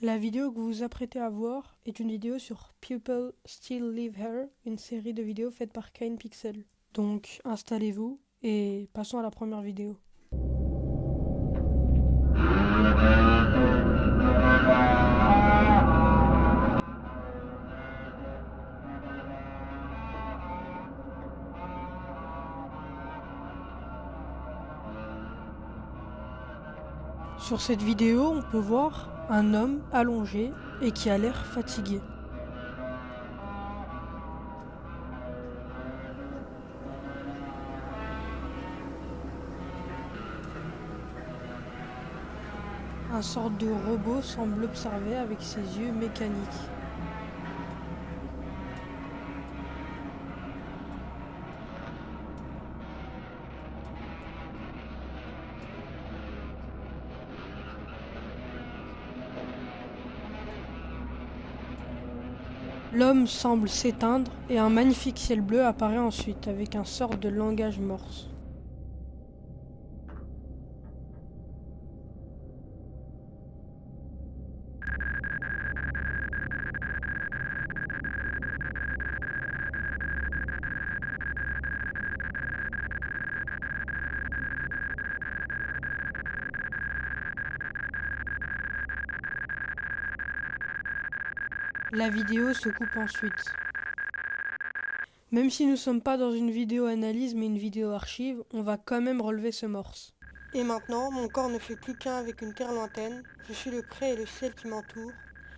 La vidéo que vous vous apprêtez à voir est une vidéo sur People Still Live Here, une série de vidéos faites par Kine Pixel. Donc installez-vous et passons à la première vidéo. Sur cette vidéo, on peut voir un homme allongé et qui a l'air fatigué. Un sorte de robot semble l'observer avec ses yeux mécaniques. L'homme semble s'éteindre et un magnifique ciel bleu apparaît ensuite avec un sort de langage morse. La vidéo se coupe ensuite. Même si nous ne sommes pas dans une vidéo analyse mais une vidéo archive, on va quand même relever ce morse. Et maintenant, mon corps ne fait plus qu'un avec une terre lointaine. Je suis le pré et le ciel qui m'entourent.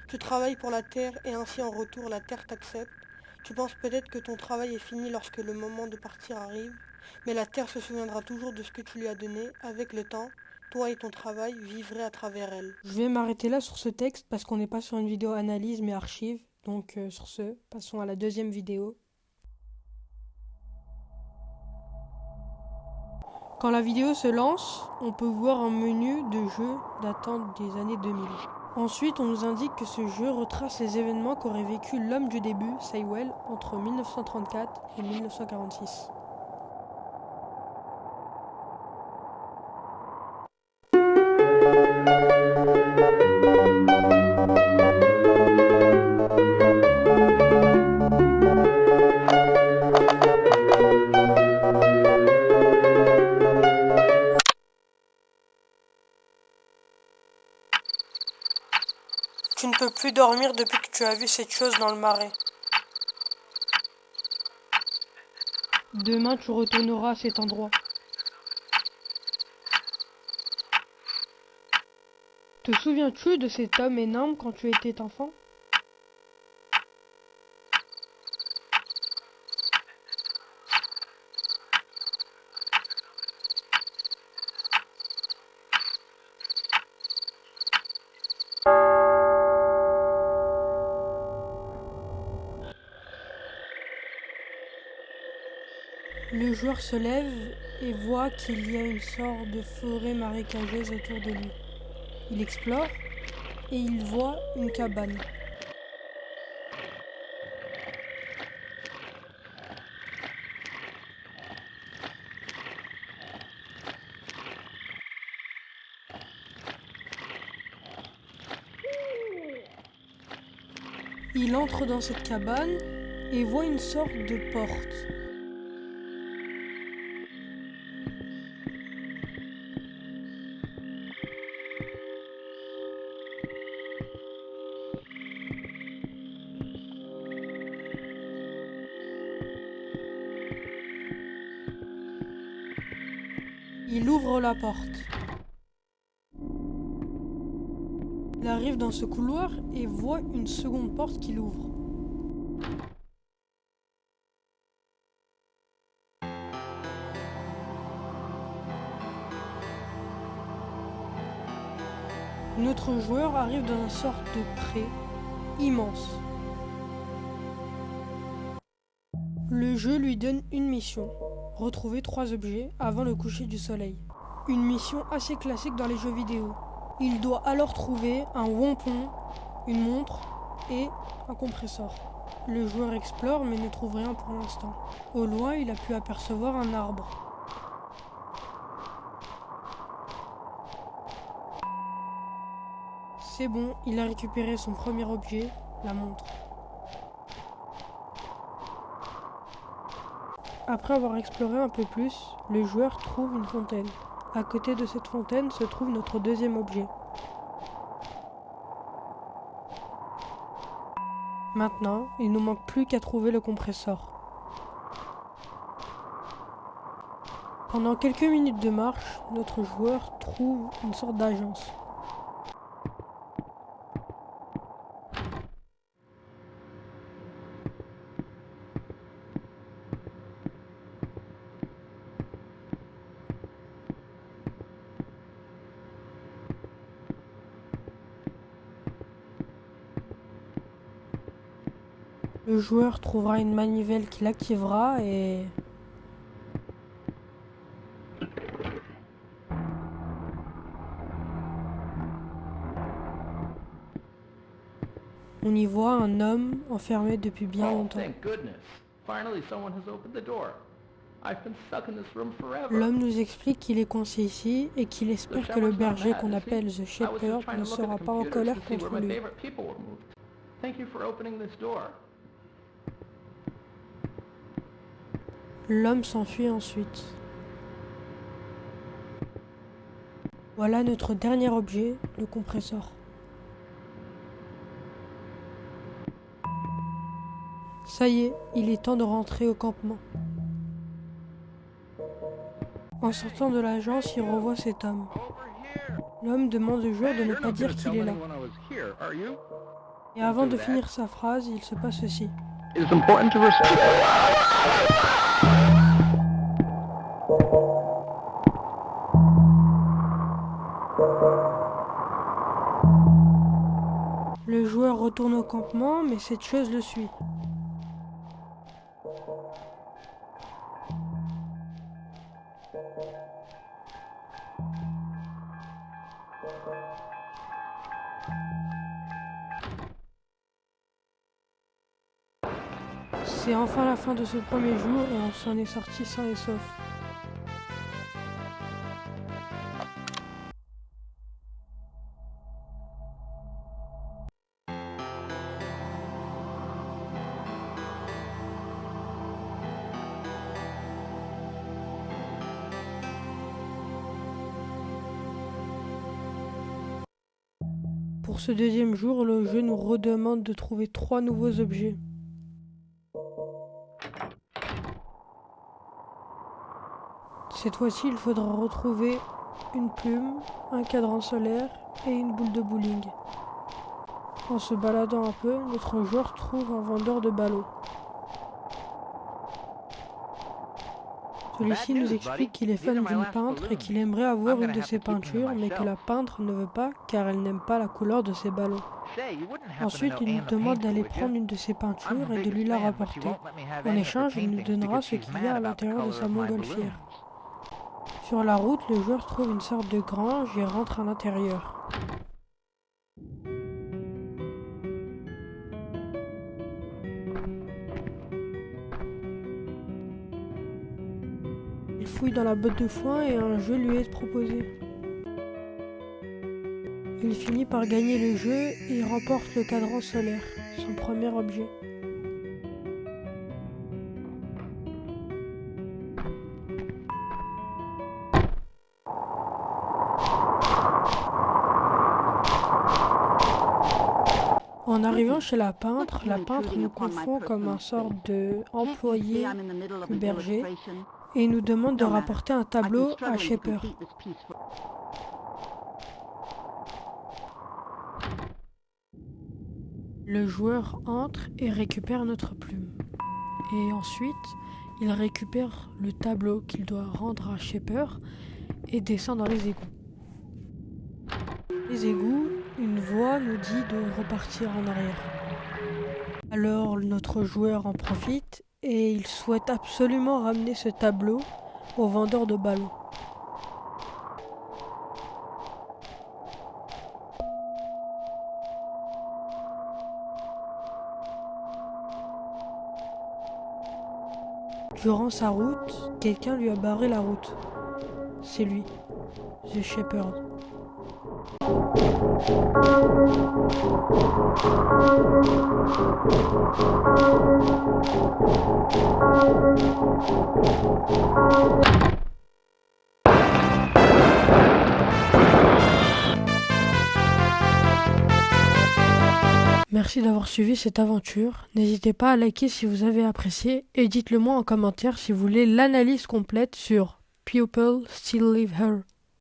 Tu travailles pour la terre et ainsi en retour la terre t'accepte. Tu penses peut-être que ton travail est fini lorsque le moment de partir arrive, mais la terre se souviendra toujours de ce que tu lui as donné. Avec le temps, toi et ton travail vivrez à travers elle. Je vais m'arrêter là sur ce texte parce qu'on n'est pas sur une vidéo analyse mais archive. Donc sur ce, passons à la deuxième vidéo. Quand la vidéo se lance, on peut voir un menu de jeu datant des années 2000. Ensuite, on nous indique que ce jeu retrace les événements qu'aurait vécu l'homme du début, Saywell, entre 1934 et 1946. Tu ne peux plus dormir depuis que tu as vu cette chose dans le marais. Demain, tu retourneras à cet endroit. Te souviens-tu de cet homme énorme quand tu étais enfant ? Le joueur se lève et voit qu'il y a une sorte de forêt marécageuse autour de lui. Il explore et il voit une cabane. Il entre dans cette cabane et voit une sorte de porte. Il ouvre la porte. Il arrive dans ce couloir et voit une seconde porte qu'il ouvre. Notre joueur arrive dans une sorte de pré immense. Le jeu lui donne une mission, retrouver 3 objets avant le coucher du soleil. Une mission assez classique dans les jeux vidéo. Il doit alors trouver un wampon, une montre et un compresseur. Le joueur explore mais ne trouve rien pour l'instant. Au loin, il a pu apercevoir un arbre. C'est bon, il a récupéré son premier objet, la montre. Après avoir exploré un peu plus, le joueur trouve une fontaine. À côté de cette fontaine se trouve notre deuxième objet. Maintenant, il ne nous manque plus qu'à trouver le compresseur. Pendant quelques minutes de marche, notre joueur trouve une sorte d'agence. Le joueur trouvera une manivelle qui l'activera et... on y voit un homme enfermé depuis bien longtemps. L'homme nous explique qu'il est coincé ici et qu'il espère que le berger qu'on appelle The Shepherd ne sera pas en colère contre lui. L'homme s'enfuit ensuite. Voilà notre dernier objet, le compresseur. Ça y est, il est temps de rentrer au campement. En sortant de l'agence, il revoit cet homme. L'homme demande au joueur de ne pas dire qu'il est là. Et avant de finir sa phrase, il se passe ceci. Le joueur retourne au campement, mais cette chose le suit. C'est enfin la fin de ce premier jour et on s'en est sorti sain et sauf. Pour ce deuxième jour, le jeu nous redemande de trouver 3 nouveaux objets. Cette fois-ci, il faudra retrouver une plume, un cadran solaire et une boule de bowling. En se baladant un peu, notre joueur trouve un vendeur de ballots. Celui-ci nous explique qu'il est fan d'une peintre et qu'il aimerait avoir une de ses peintures, mais que la peintre ne veut pas car elle n'aime pas la couleur de ses ballons. Ensuite, il nous demande d'aller prendre une de ses peintures et de lui la rapporter. En échange, il nous donnera ce qu'il y a à l'intérieur de sa montgolfière. Sur la route, le joueur trouve une sorte de grange et rentre à l'intérieur. Il fouille dans la botte de foin et un jeu lui est proposé. Il finit par gagner le jeu et remporte le cadran solaire, son premier objet. En arrivant chez la peintre nous confond comme un sort d'employé du berger et nous demande de rapporter un tableau à Shepherd. Le joueur entre et récupère notre plume. Et ensuite, il récupère le tableau qu'il doit rendre à Shepherd et descend dans les égouts. Les égouts, une voix nous dit de repartir en arrière. Alors notre joueur en profite et il souhaite absolument ramener ce tableau au vendeur de ballons. Durant sa route, quelqu'un lui a barré la route. C'est lui, The Shepherd. Merci d'avoir suivi cette aventure. N'hésitez pas à liker si vous avez apprécié et dites-le moi en commentaire si vous voulez l'analyse complète sur People Still Live Here.